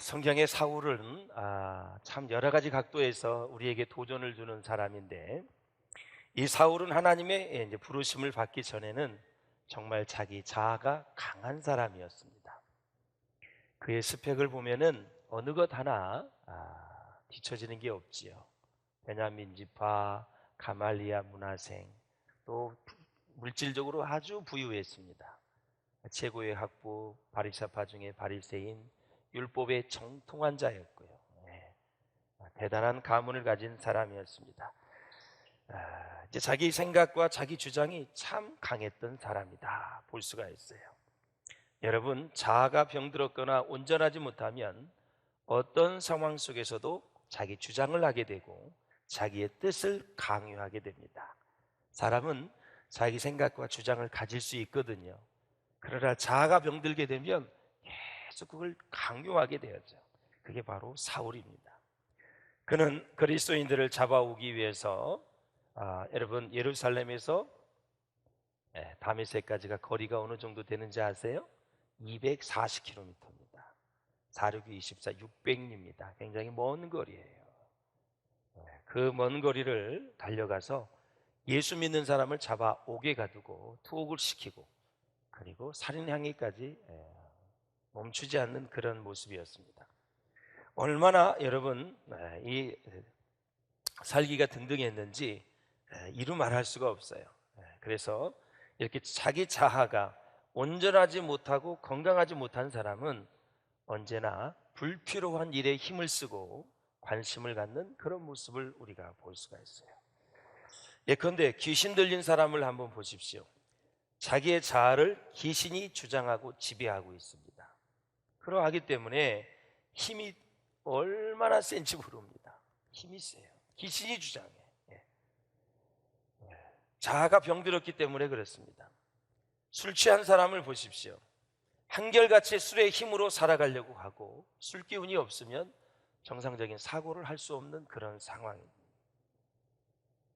성경의 사울은 참 여러 가지 각도에서 우리에게 도전을 주는 사람인데, 이 사울은 하나님의 이제 부르심을 받기 전에는 정말 자기 자아가 강한 사람이었습니다. 그의 스펙을 보면은 어느 것 하나 뒤처지는 게 없지요. 베냐민 지파, 가말리아 문하생, 또 물질적으로 아주 부유했습니다. 최고의 학부, 바리새파 중에 바리새인, 율법의 정통한 자였고요. 대단한 가문을 가진 사람이었습니다. 이제 자기 생각과 자기 주장이 참 강했던 사람이다 볼 수가 있어요. 여러분, 자아가 병들었거나 온전하지 못하면 어떤 상황 속에서도 자기 주장을 하게 되고 자기의 뜻을 강요하게 됩니다. 사람은 자기 생각과 주장을 가질 수 있거든요. 그러나 자아가 병들게 되면 계속 그걸 강요하게 되었죠. 그게 바로 사울입니다. 그는 그리스도인들을 잡아오기 위해서 여러분, 예루살렘에서 다메섹까지가 거리가 어느 정도 되는지 아세요? 240km입니다. 462, 24, 600리입니다. 굉장히 먼 거리예요. 그 먼 거리를 달려가서 예수 믿는 사람을 잡아오게 가두고 투옥을 시키고, 그리고 살인 행위까지 멈추지 않는 그런 모습이었습니다. 얼마나 여러분 이 살기가 등등했는지 이루 말할 수가 없어요. 그래서 이렇게 자기 자아가 온전하지 못하고 건강하지 못한 사람은 언제나 불필요한 일에 힘을 쓰고 관심을 갖는 그런 모습을 우리가 볼 수가 있어요. 예컨대 귀신 들린 사람을 한번 보십시오. 자기의 자아를 귀신이 주장하고 지배하고 있습니다. 그러하기 때문에 힘이 얼마나 센지 모릅니다. 힘이 세요. 귀신이 주장해. 자아가 병들었기 때문에 그렇습니다. 술 취한 사람을 보십시오. 한결같이 술의 힘으로 살아가려고 하고 술 기운이 없으면 정상적인 사고를 할 수 없는 그런 상황입니다.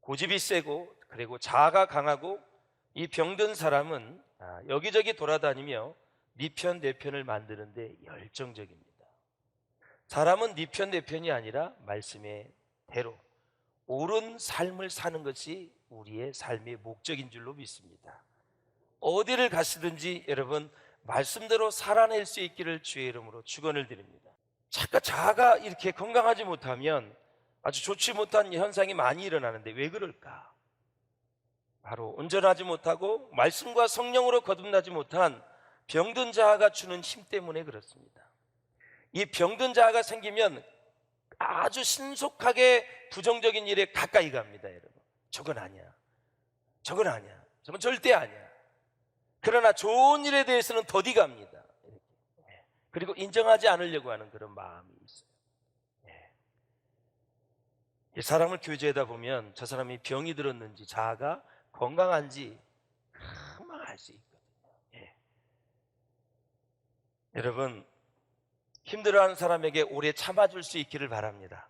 고집이 세고 그리고 자아가 강하고 이 병든 사람은 여기저기 돌아다니며 네 편 내 편을 만드는데 열정적입니다. 사람은 네 편 내 편이 아니라 말씀의 대로 옳은 삶을 사는 것이 우리의 삶의 목적인 줄로 믿습니다. 어디를 가시든지 여러분 말씀대로 살아낼 수 있기를 주의 이름으로 축원을 드립니다. 잠깐 자아가 이렇게 건강하지 못하면 아주 좋지 못한 현상이 많이 일어나는데 왜 그럴까? 바로 온전하지 못하고 말씀과 성령으로 거듭나지 못한 병든 자아가 주는 힘 때문에 그렇습니다. 이 병든 자아가 생기면 아주 신속하게 부정적인 일에 가까이 갑니다. 여러분, 저건 아니야, 저건 아니야, 저건 절대 아니야. 그러나 좋은 일에 대해서는 더디 갑니다. 그리고 인정하지 않으려고 하는 그런 마음이 있어요. 이 사람을 교제하다 보면 저 사람이 병이 들었는지 자아가 건강한지 금방 알 수 있거든요. 여러분, 힘들어하는 사람에게 오래 참아줄 수 있기를 바랍니다.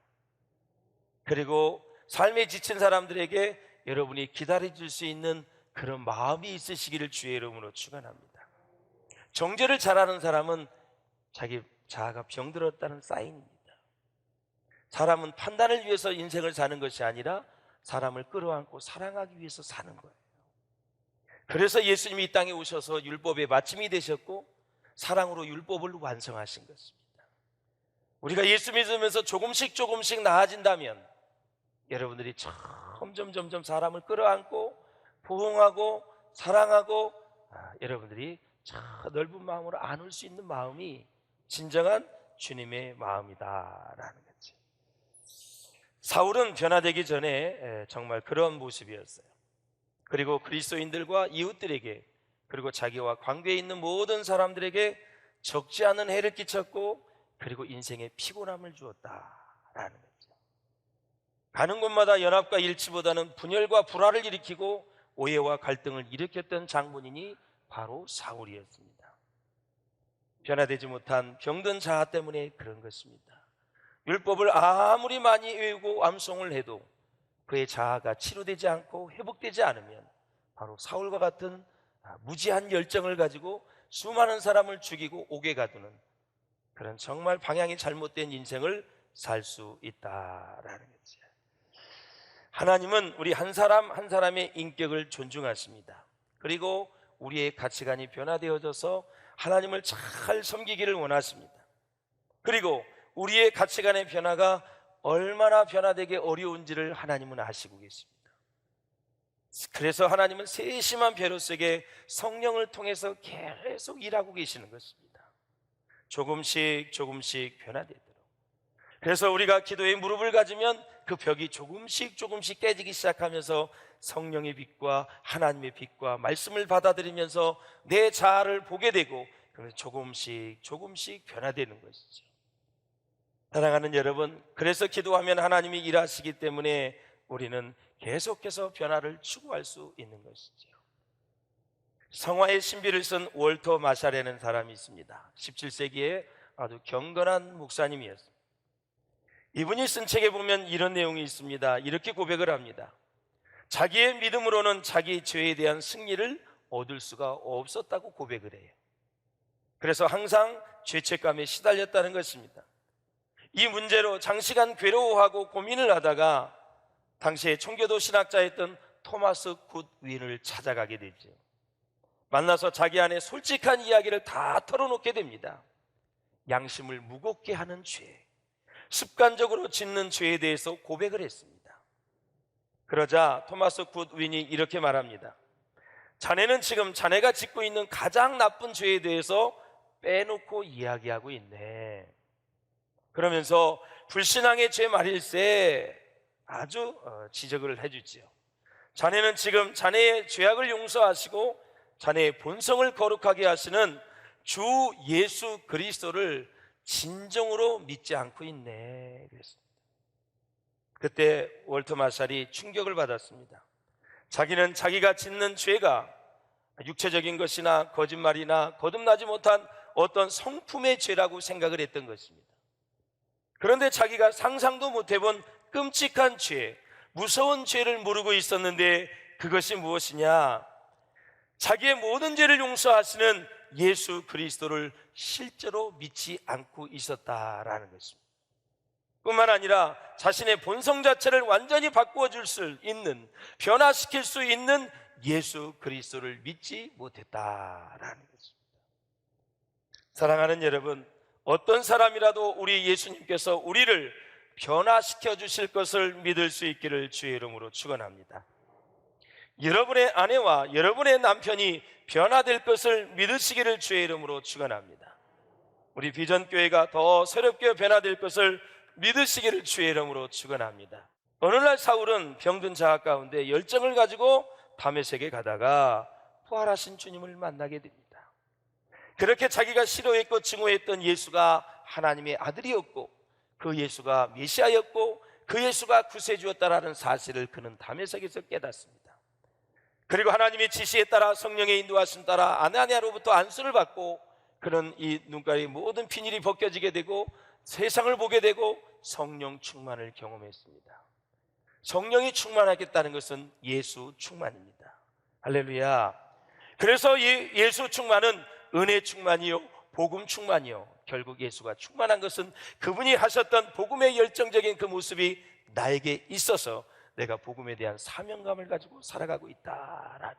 그리고 삶에 지친 사람들에게 여러분이 기다려줄 수 있는 그런 마음이 있으시기를 주의 이름으로 축원합니다. 정죄를 잘하는 사람은 자기 자아가 병들었다는 사인입니다. 사람은 판단을 위해서 인생을 사는 것이 아니라 사람을 끌어안고 사랑하기 위해서 사는 거예요. 그래서 예수님이 이 땅에 오셔서 율법의 마침이 되셨고 사랑으로 율법을 완성하신 것입니다. 우리가 예수 믿으면서 조금씩 나아진다면 여러분들이 점점 사람을 끌어안고 포용하고 사랑하고 여러분들이 저 넓은 마음으로 안을 수 있는 마음이 진정한 주님의 마음이다라는 거죠. 사울은 변화되기 전에 정말 그런 모습이었어요. 그리고 그리스도인들과 이웃들에게 그리고 자기와 관계에 있는 모든 사람들에게 적지 않은 해를 끼쳤고 그리고 인생에 피곤함을 주었다라는 거죠. 가는 곳마다 연합과 일치보다는 분열과 불화를 일으키고 오해와 갈등을 일으켰던 장본인이 바로 사울이었습니다. 변화되지 못한 병든 자아 때문에 그런 것입니다. 율법을 아무리 많이 외우고 암송을 해도 그의 자아가 치료되지 않고 회복되지 않으면 바로 사울과 같은 무지한 열정을 가지고 수많은 사람을 죽이고 옥에 가두는 그런 정말 방향이 잘못된 인생을 살 수 있다라는 거죠. 하나님은 우리 한 사람 한 사람의 인격을 존중하십니다. 그리고 우리의 가치관이 변화되어져서 하나님을 잘 섬기기를 원하십니다. 그리고 우리의 가치관의 변화가 얼마나 변화되기 어려운지를 하나님은 아시고 계십니다. 그래서 하나님은 세심한 배로 속에 성령을 통해서 계속 일하고 계시는 것입니다. 조금씩 조금씩 변화되도록. 그래서 우리가 기도에 무릎을 가지면 그 벽이 조금씩 조금씩 깨지기 시작하면서 성령의 빛과 하나님의 빛과 말씀을 받아들이면서 내 자아를 보게 되고, 그래서 조금씩 조금씩 변화되는 것이죠. 사랑하는 여러분, 그래서 기도하면 하나님이 일하시기 때문에 우리는 계속해서 변화를 추구할 수 있는 것이죠. 성화의 신비를 쓴 월터 마샬이라는 사람이 있습니다. 17세기에 아주 경건한 목사님이었습니다. 이분이 쓴 책에 보면 이런 내용이 있습니다. 이렇게 고백을 합니다. 자기의 믿음으로는 자기 죄에 대한 승리를 얻을 수가 없었다고 고백을 해요. 그래서 항상 죄책감에 시달렸다는 것입니다. 이 문제로 장시간 괴로워하고 고민을 하다가 당시에 청교도 신학자였던 토마스 굿윈을 찾아가게 되죠. 만나서 자기 안에 솔직한 이야기를 다 털어놓게 됩니다. 양심을 무겁게 하는 죄, 습관적으로 짓는 죄에 대해서 고백을 했습니다. 그러자 토마스 굿윈이 이렇게 말합니다. 자네는 지금 자네가 짓고 있는 가장 나쁜 죄에 대해서 빼놓고 이야기하고 있네. 그러면서 불신앙의 죄 말일세 아주 지적을 해주지요. 자네는 지금 자네의 죄악을 용서하시고 자네의 본성을 거룩하게 하시는 주 예수 그리스도를 진정으로 믿지 않고 있네. 그랬습니다. 그때 월터 마샬이 충격을 받았습니다. 자기는 자기가 짓는 죄가 육체적인 것이나 거짓말이나 거듭나지 못한 어떤 성품의 죄라고 생각을 했던 것입니다. 그런데 자기가 상상도 못 해본 끔찍한 죄, 무서운 죄를 모르고 있었는데 그것이 무엇이냐? 자기의 모든 죄를 용서하시는 예수 그리스도를 실제로 믿지 않고 있었다라는 것입니다. 뿐만 아니라 자신의 본성 자체를 완전히 바꾸어 줄 수 있는, 변화시킬 수 있는 예수 그리스도를 믿지 못했다라는 것입니다. 사랑하는 여러분, 어떤 사람이라도 우리 예수님께서 우리를 변화시켜 주실 것을 믿을 수 있기를 주의 이름으로 축원합니다. 여러분의 아내와 여러분의 남편이 변화될 것을 믿으시기를 주의 이름으로 축원합니다. 우리 비전교회가 더 새롭게 변화될 것을 믿으시기를 주의 이름으로 축원합니다. 어느 날 사울은 병든 자아 가운데 열정을 가지고 다메섹에 가다가 부활하신 주님을 만나게 됩니다. 그렇게 자기가 싫어했고 증오했던 예수가 하나님의 아들이었고 그 예수가 메시아였고 그 예수가 구세주였다라는 사실을 그는 다메섹에서 깨닫습니다. 그리고 하나님의 지시에 따라 성령의 인도하심 따라 아나니아로부터 안수를 받고 그는 이 눈가리 모든 비닐이 벗겨지게 되고 세상을 보게 되고 성령 충만을 경험했습니다. 성령이 충만하겠다는 것은 예수 충만입니다. 할렐루야. 그래서 예수 충만은 은혜 충만이요 복음 충만이요, 결국 예수가 충만한 것은 그분이 하셨던 복음의 열정적인 그 모습이 나에게 있어서 내가 복음에 대한 사명감을 가지고 살아가고 있다라는.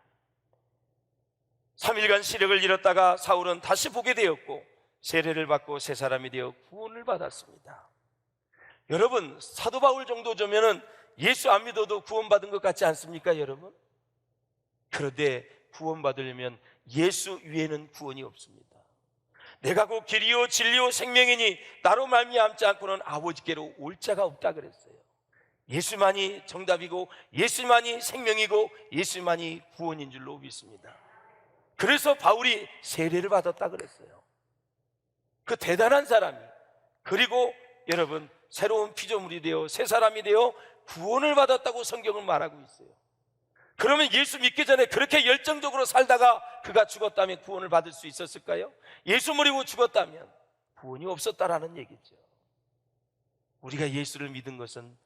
3일간 시력을 잃었다가 사울은 다시 보게 되었고 세례를 받고 새 사람이 되어 구원을 받았습니다. 여러분, 사도 바울 정도면 예수 안 믿어도 구원받은 것 같지 않습니까 여러분? 그런데 구원받으려면 예수 위에는 구원이 없습니다. 내가 곧 길이요 진리요 생명이니 나로 말미암지 않고는 아버지께로 올 자가 없다 그랬어요. 예수만이 정답이고 예수만이 생명이고 예수만이 구원인 줄로 믿습니다. 그래서 바울이 세례를 받았다 그랬어요. 그 대단한 사람이, 그리고 여러분 새로운 피조물이 되어 새 사람이 되어 구원을 받았다고 성경은 말하고 있어요. 그러면 예수 믿기 전에 그렇게 열정적으로 살다가 그가 죽었다면 구원을 받을 수 있었을까요? 예수 모르고 죽었다면 구원이 없었다라는 얘기죠. 우리가 예수를 믿은 것은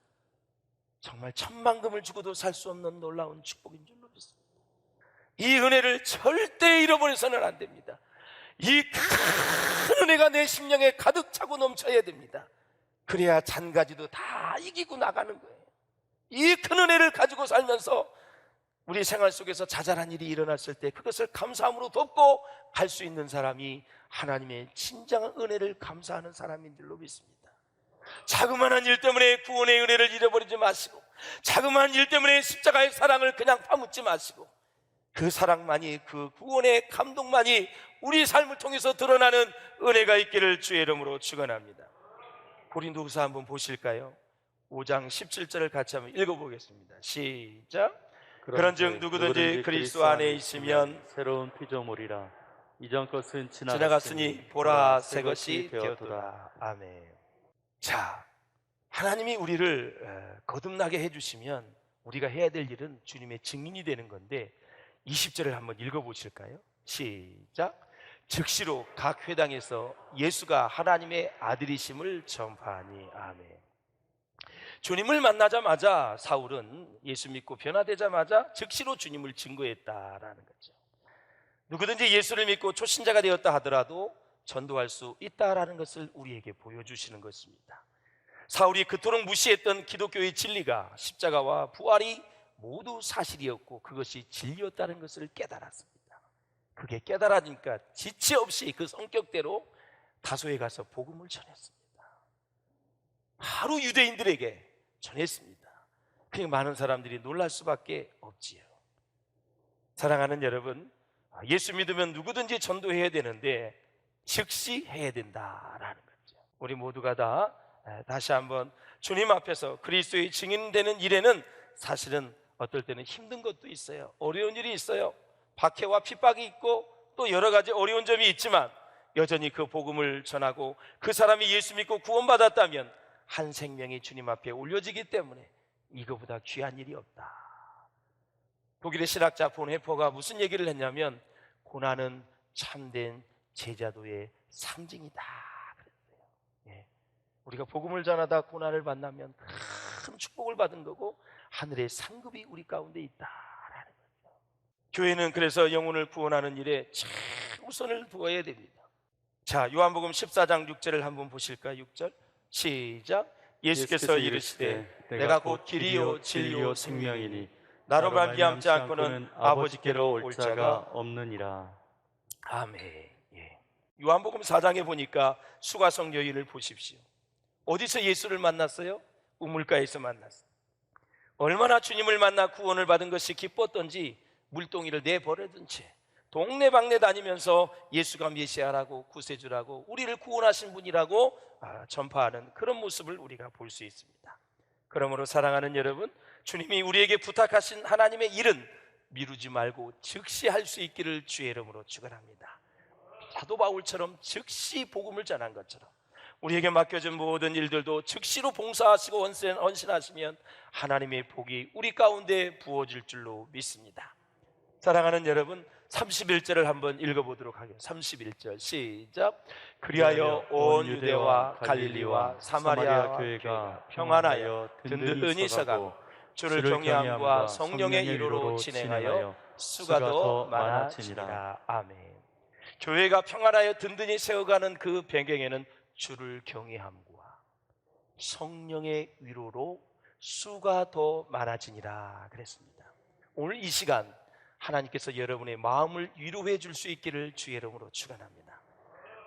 정말 천만금을 주고도 살 수 없는 놀라운 축복인 줄로 믿습니다. 이 은혜를 절대 잃어버려서는 안 됩니다. 이 큰 은혜가 내 심령에 가득 차고 넘쳐야 됩니다. 그래야 잔가지도 다 이기고 나가는 거예요. 이 큰 은혜를 가지고 살면서 우리 생활 속에서 자잘한 일이 일어났을 때 그것을 감사함으로 덮고 갈 수 있는 사람이 하나님의 진정한 은혜를 감사하는 사람인 줄로 믿습니다. 자그마한 일 때문에 구원의 은혜를 잃어버리지 마시고, 자그마한 일 때문에 십자가의 사랑을 그냥 파묻지 마시고, 그 사랑만이, 그 구원의 감동만이 우리 삶을 통해서 드러나는 은혜가 있기를 주의 이름으로 축원합니다. 고린도후서 한번 보실까요? 5장 17절을 같이 한번 읽어보겠습니다. 시작. 그런즉 누구든지 그리스도 안에 있으면 새로운 피조물이라 이전 것은 지나갔으니 보라 새 것이 되었도다. 아멘. 자, 하나님이 우리를 거듭나게 해주시면 우리가 해야 될 일은 주님의 증인이 되는 건데, 20절을 한번 읽어보실까요? 시작. 즉시로 각 회당에서 예수가 하나님의 아들이심을 전파하니. 아멘. 주님을 만나자마자 사울은 예수 믿고 변화되자마자 즉시로 주님을 증거했다라는 거죠. 누구든지 예수를 믿고 초신자가 되었다 하더라도 전도할 수 있다라는 것을 우리에게 보여주시는 것입니다. 사울이 그토록 무시했던 기독교의 진리가, 십자가와 부활이 모두 사실이었고 그것이 진리였다는 것을 깨달았습니다. 그게 깨달아지니까 지체 없이 그 성격대로 다소에 가서 복음을 전했습니다. 바로 유대인들에게 전했습니다. 그러니까 많은 사람들이 놀랄 수밖에 없지요. 사랑하는 여러분, 예수 믿으면 누구든지 전도해야 되는데 즉시 해야 된다라는 거죠. 우리 모두가 다 다시 한번 주님 앞에서 그리스도의 증인되는 일에는 사실은 어떨 때는 힘든 것도 있어요. 어려운 일이 있어요. 박해와 핍박이 있고 또 여러 가지 어려운 점이 있지만 여전히 그 복음을 전하고 그 사람이 예수 믿고 구원받았다면 한 생명이 주님 앞에 올려지기 때문에 이거보다 귀한 일이 없다. 독일의 신학자 본헤퍼가 무슨 얘기를 했냐면 고난은 참된 제자도의 상징이다 그랬어요. 예. 우리가 복음을 전하다 고난을 만나면 큰 축복을 받은 거고 하늘의 상급이 우리 가운데 있다라는 거죠. 교회는 그래서 영혼을 구원하는 일에 최우선을 두어야 됩니다. 자, 요한복음 14장 6절을 한번 보실까요? 6절 시작. 예수께서 이르시되 내가 곧 길이요 진리요 생명이니 나로 말미암지 않고는 아버지께로 올 자가 없느니라. 아멘. 예. 요한복음 4장에 보니까 수가성 여인을 보십시오. 어디서 예수를 만났어요? 우물가에서 만났어요. 얼마나 주님을 만나 구원을 받은 것이 기뻤던지 물동이를 내버려둔 채 동네방네 다니면서 예수가 메시아라고 구세주라고 우리를 구원하신 분이라고 전파하는 그런 모습을 우리가 볼 수 있습니다. 그러므로 사랑하는 여러분, 주님이 우리에게 부탁하신 하나님의 일은 미루지 말고 즉시 할 수 있기를 주의 이름으로 축원합니다. 사도 바울처럼 즉시 복음을 전한 것처럼 우리에게 맡겨진 모든 일들도 즉시로 봉사하시고 헌신하시면 하나님의 복이 우리 가운데 부어질 줄로 믿습니다. 사랑하는 여러분, 31절을 한번 읽어보도록 하겠습니다. 31절 시작. 그리하여 온 유대와 갈릴리와 사마리아 교회가 평안하여 든든히 서가고 주를 경외함과 성령의 위로로 진행하여 수가 더 많아지니라. 아멘. 교회가 평안하여 든든히 세워가는 그 배경에는 주를 경외함과 성령의 위로로 수가 더 많아지니라 그랬습니다. 오늘 이 시간 하나님께서 여러분의 마음을 위로해 줄 수 있기를 주의 이름으로 축원합니다.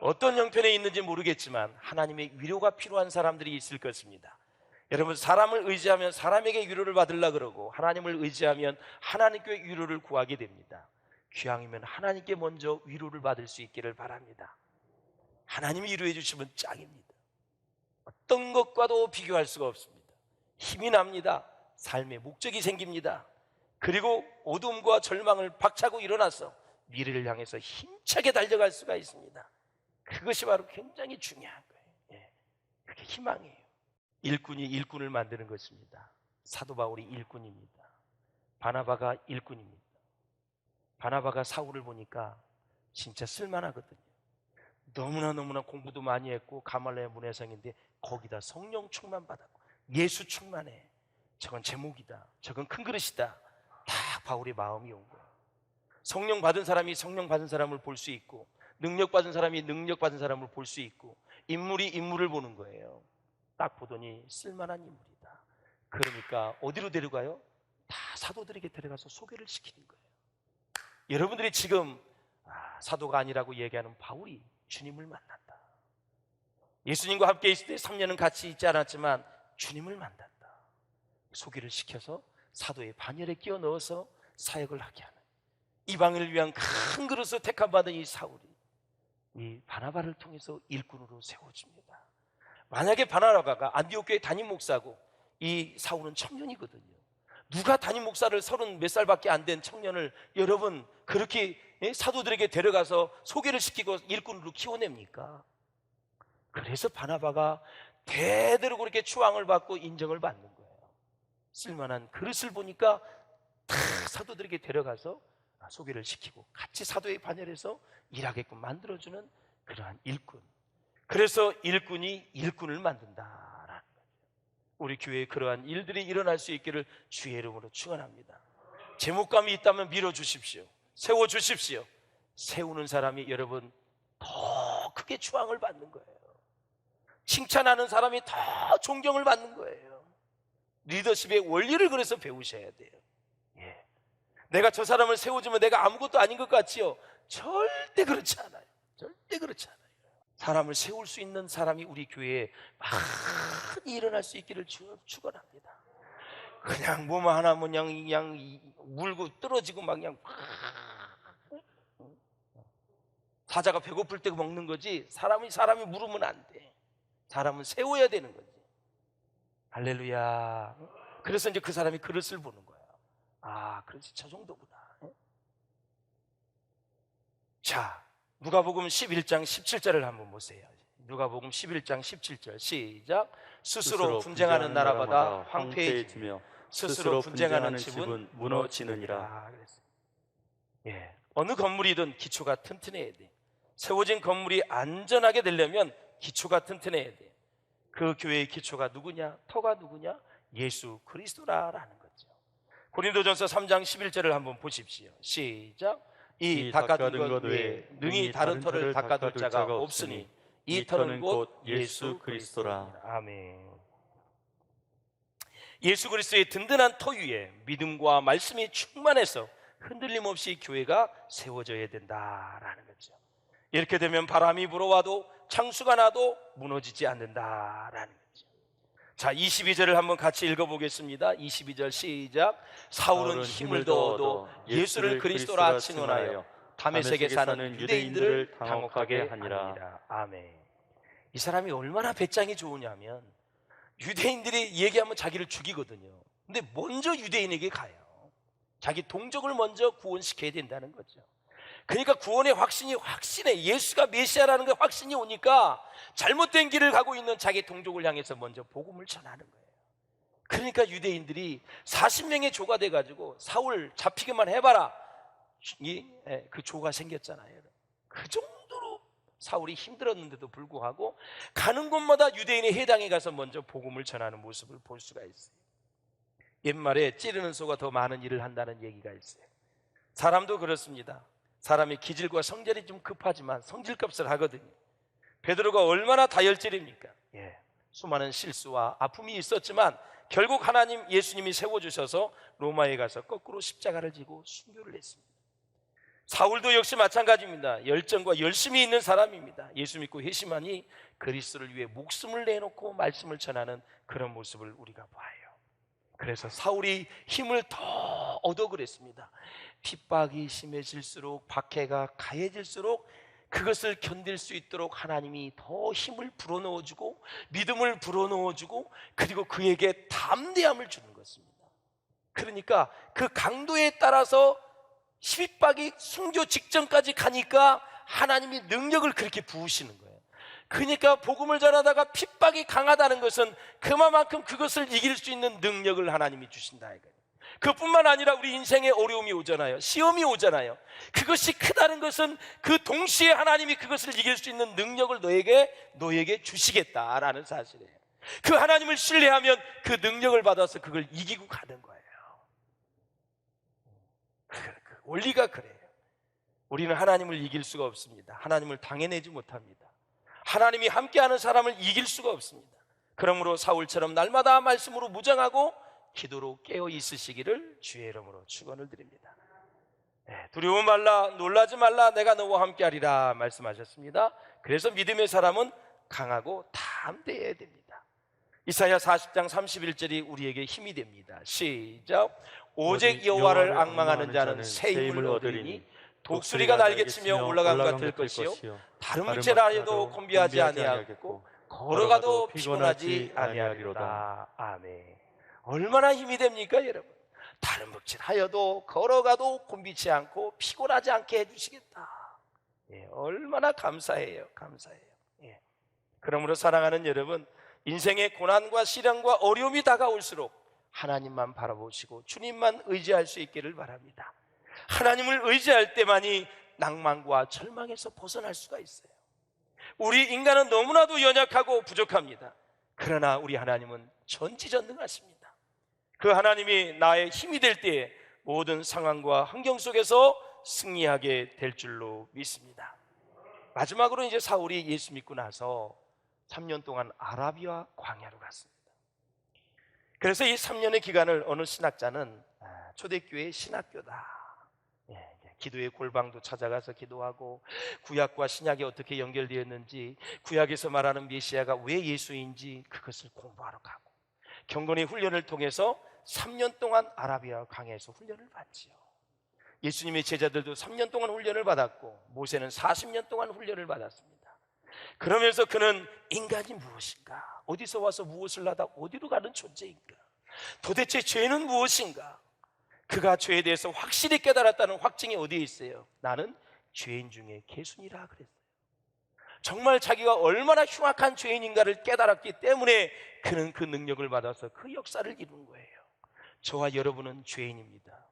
어떤 형편에 있는지 모르겠지만 하나님의 위로가 필요한 사람들이 있을 것입니다. 여러분, 사람을 의지하면 사람에게 위로를 받으려고 그러고 하나님을 의지하면 하나님께 위로를 구하게 됩니다. 기왕이면 하나님께 먼저 위로를 받을 수 있기를 바랍니다. 하나님이 위로해 주시면 짱입니다. 어떤 것과도 비교할 수가 없습니다. 힘이 납니다. 삶의 목적이 생깁니다. 그리고 어둠과 절망을 박차고 일어나서 미래를 향해서 힘차게 달려갈 수가 있습니다. 그것이 바로 굉장히 중요한 거예요. 예. 그게 희망이에요. 일꾼이 일꾼을 만드는 것입니다. 사도 바울이 일꾼입니다. 바나바가 일꾼입니다. 바나바가 사울을 보니까 진짜 쓸만하거든요. 너무나 공부도 많이 했고 가말리엘 문해성인데 거기다 성령 충만 받았고 예수 충만해. 저건 제목이다. 저건 큰 그릇이다. 다 바울의 마음이 온 거예요. 성령 받은 사람이 성령 받은 사람을 볼 수 있고 능력 받은 사람이 능력 받은 사람을 볼 수 있고, 인물이 인물을 보는 거예요. 딱 보더니 쓸만한 인물이다. 그러니까 어디로 데려가요? 다 사도들에게 데려가서 소개를 시키는 거예요. 여러분들이 지금 사도가 아니라고 얘기하는 바울이 주님을 만났다. 예수님과 함께 있을 때 3년은 같이 있지 않았지만 주님을 만났다. 소개를 시켜서 사도의 반열에 끼워 넣어서 사역을 하게 하는, 이방인을 위한 큰 그릇을 택함받은 이 사울이 이 바나바를 통해서 일꾼으로 세워집니다. 만약에 바나바가 안디옥 교회 담임 목사고 이 사울은 청년이거든요. 누가 담임 목사를 30 몇 살밖에 안 된 청년을 여러분 그렇게 사도들에게 데려가서 소개를 시키고 일꾼으로 키워냅니까? 그래서 바나바가 대대로 그렇게 추앙을 받고 인정을 받는 거예요. 쓸만한 그릇을 보니까 다 사도들에게 데려가서 소개를 시키고 같이 사도의 반열에서 일하게끔 만들어주는 그러한 일꾼. 그래서 일꾼이 일꾼을 만든다라는 거죠. 우리 교회에 그러한 일들이 일어날 수 있기를 주의 이름으로 축원합니다. 제목감이 있다면 밀어주십시오. 세워주십시오. 세우는 사람이 여러분 더 크게 추앙을 받는 거예요. 칭찬하는 사람이 더 존경을 받는 거예요. 리더십의 원리를 그래서 배우셔야 돼요. 예. 내가 저 사람을 세워주면 내가 아무것도 아닌 것 같지요? 절대 그렇지 않아요. 절대 그렇지 않아요. 사람을 세울 수 있는 사람이 우리 교회에 많이 일어날 수 있기를 축원합니다. 그냥 뭐만 하나 그냥 물고 떨어지고 막 그냥 사자가 배고플 때 먹는 거지, 사람이 물으면 안 돼. 사람은 세워야 되는 거지. 할렐루야. 그래서 이제 그 사람이 그릇을 보는 거야. 아, 그렇지, 저 정도구나. 자, 누가복음 11장 17절을 한번 보세요. 누가복음 11장 17절 시작. 스스로 분쟁하는 나라마다 황폐해지며 스스로 분쟁하는 집은 무너지느니라. 예, 어느 건물이든 기초가 튼튼해야 돼. 세워진 건물이 안전하게 되려면 기초가 튼튼해야 돼. 그 교회의 기초가 누구냐? 터가 누구냐? 예수 그리스도라라는 거죠. 고린도전서 3장 11절을 한번 보십시오. 시작. 이 닦아둔 것 외에 능히 다른 터를 닦아둘 자가 없으니 이 터는 곧 예수 그리스도라. 아멘. 예수 그리스도의 든든한 터 위에 믿음과 말씀이 충만해서 흔들림 없이 교회가 세워져야 된다라는 거죠. 이렇게 되면 바람이 불어와도 창수가 나도 무너지지 않는다라는 거죠. 자, 22절을 한번 같이 읽어보겠습니다. 22절 시작. 사울은 힘을 더어도 예수를 그리스도라 칭언하여 다메섹에 사는 유대인들을 당혹하게 하니라. 아멘. 이 사람이 얼마나 배짱이 좋으냐면 유대인들이 얘기하면 자기를 죽이거든요. 근데 먼저 유대인에게 가요. 자기 동족을 먼저 구원시켜야 된다는 거죠. 그러니까 구원의 확신해. 예수가 메시아라는 게 확신이 오니까 잘못된 길을 가고 있는 자기 동족을 향해서 먼저 복음을 전하는 거예요. 그러니까 유대인들이 40명의 조가 돼가지고 사울 잡히기만 해봐라, 그 조가 생겼잖아요. 그 정도로 사울이 힘들었는데도 불구하고 가는 곳마다 유대인의 회당에 가서 먼저 복음을 전하는 모습을 볼 수가 있어요. 옛말에 찌르는 소가 더 많은 일을 한다는 얘기가 있어요. 사람도 그렇습니다. 사람이 기질과 성질이 좀 급하지만 성질값을 하거든요. 베드로가 얼마나 다혈질입니까? 수많은 실수와 아픔이 있었지만 결국 하나님 예수님이 세워주셔서 로마에 가서 거꾸로 십자가를 지고 순교를 했습니다. 사울도 역시 마찬가지입니다. 열정과 열심이 있는 사람입니다. 예수 믿고 회심하니 그리스도를 위해 목숨을 내놓고 말씀을 전하는 그런 모습을 우리가 봐요. 그래서 사울이 힘을 더 얻어 그랬습니다. 핍박이 심해질수록, 박해가 가해질수록 그것을 견딜 수 있도록 하나님이 더 힘을 불어넣어주고 믿음을 불어넣어주고 그리고 그에게 담대함을 주는 것입니다. 그러니까 그 강도에 따라서 핍박이 순교 직전까지 가니까 하나님이 능력을 그렇게 부으시는 거예요. 그러니까 복음을 전하다가 핍박이 강하다는 것은 그만큼 그것을 이길 수 있는 능력을 하나님이 주신다 이거예요. 그뿐만 아니라 우리 인생에 어려움이 오잖아요. 시험이 오잖아요. 그것이 크다는 것은 그 동시에 하나님이 그것을 이길 수 있는 능력을 너에게 주시겠다라는 사실이에요. 그 하나님을 신뢰하면 그 능력을 받아서 그걸 이기고 가는 거예요. 그 원리가 그래요. 우리는 하나님을 이길 수가 없습니다. 하나님을 당해내지 못합니다. 하나님이 함께하는 사람을 이길 수가 없습니다. 그러므로 사울처럼 날마다 말씀으로 무장하고 기도로 깨어 있으시기를 주의 이름으로 축원을 드립니다. 두려워 말라, 놀라지 말라, 내가 너와 함께하리라 말씀하셨습니다. 그래서 믿음의 사람은 강하고 담대해야 됩니다. 이사야 40장 31절이 우리에게 힘이 됩니다. 시작. 오직 여호와를 앙망하는 자는 새 힘을 얻으리니 독수리가 날개치며 올라간 것 같을 것이요 다른 물체라 해도 곤비하지 아니하겠고 걸어가도 피곤하지 아니하리로다. 아멘. 얼마나 힘이 됩니까 여러분? 다른 묵질 하여도 걸어가도 곤비치 않고 피곤하지 않게 해주시겠다. 얼마나 감사해요. 감사해요. 그러므로 사랑하는 여러분, 인생의 고난과 시련과 어려움이 다가올수록 하나님만 바라보시고 주님만 의지할 수 있기를 바랍니다. 하나님을 의지할 때만이 낭만과 절망에서 벗어날 수가 있어요. 우리 인간은 너무나도 연약하고 부족합니다. 그러나 우리 하나님은 전지전능하십니다. 그 하나님이 나의 힘이 될 때에 모든 상황과 환경 속에서 승리하게 될 줄로 믿습니다. 마지막으로 이제 사울이 예수 믿고 나서 3년 동안 아라비아 광야로 갔습니다. 그래서 이 3년의 기간을 어느 신학자는 초대교회의 신학교다, 기도의 골방도 찾아가서 기도하고 구약과 신약이 어떻게 연결되었는지, 구약에서 말하는 메시아가 왜 예수인지 그것을 공부하러 가고, 경건의 훈련을 통해서 3년 동안 아라비아 광야에서 훈련을 받지요. 예수님의 제자들도 3년 동안 훈련을 받았고 모세는 40년 동안 훈련을 받았습니다. 그러면서 그는 인간이 무엇인가, 어디서 와서 무엇을 하다 어디로 가는 존재인가, 도대체 죄는 무엇인가, 그가 죄에 대해서 확실히 깨달았다는 확증이 어디에 있어요? 나는 죄인 중에 개순이라 그랬어요. 정말 자기가 얼마나 흉악한 죄인인가를 깨달았기 때문에 그는 그 능력을 받아서 그 역사를 이룬 거예요. 저와 여러분은 죄인입니다.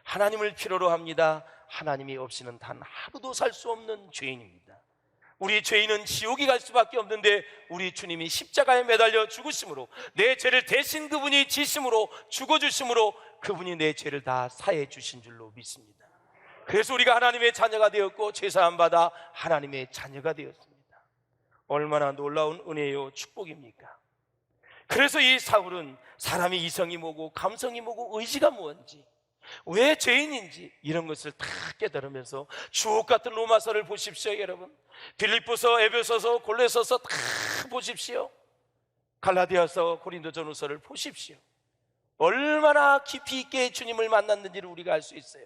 하나님을 필요로 합니다. 하나님이 없이는 단 하루도 살 수 없는 죄인입니다. 우리 죄인은 지옥에 갈 수밖에 없는데 우리 주님이 십자가에 매달려 죽으심으로, 내 죄를 대신 그분이 지심으로 죽어주심으로 그분이 내 죄를 다 사해 주신 줄로 믿습니다. 그래서 우리가 하나님의 자녀가 되었고 죄사함 받아 하나님의 자녀가 되었습니다. 얼마나 놀라운 은혜요 축복입니까? 그래서 이 사울은 사람의 이성이 뭐고 감성이 뭐고 의지가 뭔지, 왜 죄인인지 이런 것을 다 깨달으면서 주옥 같은 로마서를 보십시오. 여러분, 빌립보서, 에베소서, 골로새서 다 보십시오. 갈라디아서, 고린도전후서를 보십시오. 얼마나 깊이 있게 주님을 만났는지를 우리가 알 수 있어요.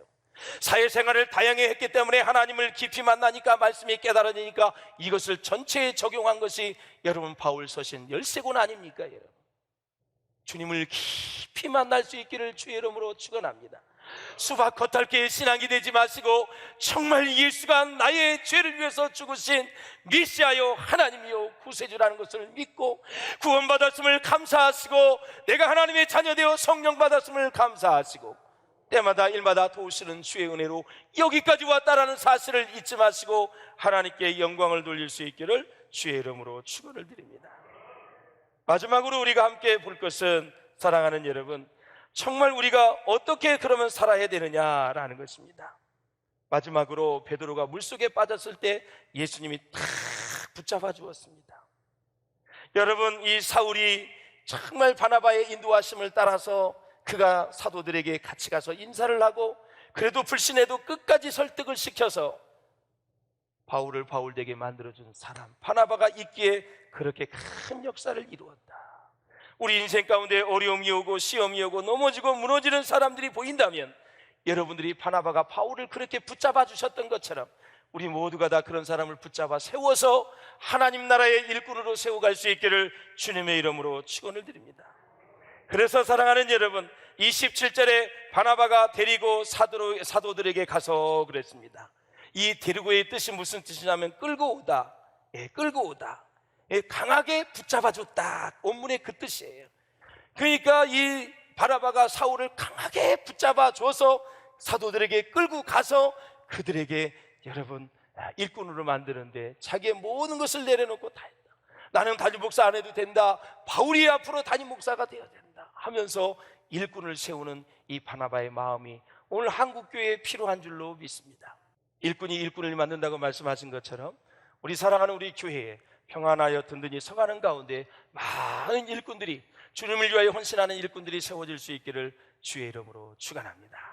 사회생활을 다양하게 했기 때문에 하나님을 깊이 만나니까, 말씀이 깨달아지니까 이것을 전체에 적용한 것이 여러분 바울 서신 13권 아닙니까? 여러분, 주님을 깊이 만날 수 있기를 주의 이름으로 축원합니다. 수박 겉핥기의 신앙이 되지 마시고 정말 예수가 나의 죄를 위해서 죽으신 메시아요 하나님이요 구세주라는 것을 믿고 구원받았음을 감사하시고, 내가 하나님의 자녀 되어 성령 받았음을 감사하시고, 때마다 일마다 도우시는 주의 은혜로 여기까지 왔다라는 사실을 잊지 마시고 하나님께 영광을 돌릴 수 있기를 주의 이름으로 축원을 드립니다. 마지막으로 우리가 함께 볼 것은, 사랑하는 여러분, 정말 우리가 어떻게 그러면 살아야 되느냐라는 것입니다. 마지막으로 베드로가 물속에 빠졌을 때 예수님이 탁 붙잡아 주었습니다. 여러분, 이 사울이 정말 바나바의 인도하심을 따라서 그가 사도들에게 같이 가서 인사를 하고, 그래도 불신해도 끝까지 설득을 시켜서 바울을 바울되게 만들어준 사람 바나바가 있기에 그렇게 큰 역사를 이루었다. 우리 인생 가운데 어려움이 오고 시험이 오고 넘어지고 무너지는 사람들이 보인다면, 여러분들이 바나바가 바울을 그렇게 붙잡아 주셨던 것처럼 우리 모두가 다 그런 사람을 붙잡아 세워서 하나님 나라의 일꾼으로 세워갈 수 있기를 주님의 이름으로 축원을 드립니다. 그래서 사랑하는 여러분, 27절에 바나바가 데리고 사도들에게 가서 그랬습니다. 이 데리고의 뜻이 무슨 뜻이냐면 끌고 오다, 끌고 오다, 강하게 붙잡아줬다, 원문의 그 뜻이에요. 그러니까 이 바나바가 사울을 강하게 붙잡아줘서 사도들에게 끌고 가서 그들에게 여러분 일꾼으로 만드는데 자기의 모든 것을 내려놓고 다 했다. 나는 담임 목사 안 해도 된다, 바울이 앞으로 담임 목사가 되어야 된다 하면서 일꾼을 세우는 이 바나바의 마음이 오늘 한국교회에 필요한 줄로 믿습니다. 일꾼이 일꾼을 만든다고 말씀하신 것처럼 우리 사랑하는 우리 교회에 평안하여 든든히 서가는 가운데 많은 일꾼들이, 주님을 위하여 헌신하는 일꾼들이 세워질 수 있기를 주의 이름으로 축원합니다.